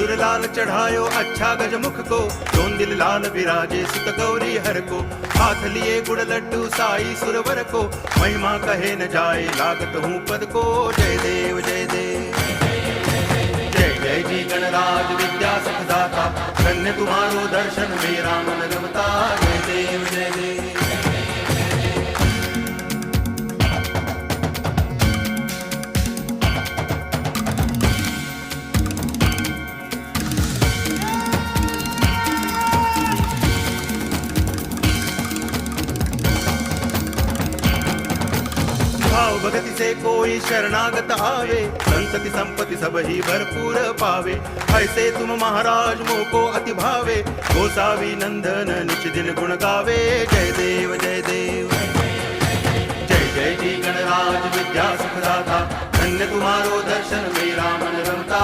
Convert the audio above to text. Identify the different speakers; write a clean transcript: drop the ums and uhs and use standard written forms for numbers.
Speaker 1: सिंदूर लाल चढ़ायो अच्छा गजमुख को, जोन दिल लाल विराजे सुत गौरी हर को। हाथ लिए गुड़ लड्डू साई सुरवर को, महिमा कहे न जाए लागत हूँ पद को। जय देव जय देव जय जय जी गणराज विद्या सुखदाता, धन्य तुम्हारो दर्शन मेरा मन रमता। जय देव जय देव भाव भगति से कोई शरणागत आवे, संतति संपत्ति सब ही भरपूर पावे। ऐसे तुम महाराज मोको अति भावे, गोसावी नंदन निच दिन गुण गावे। जय देव जय देव जय जय जी गणराज विद्या सुखदाता, धन्य तुम्हारो दर्शन मेरा मन रमता।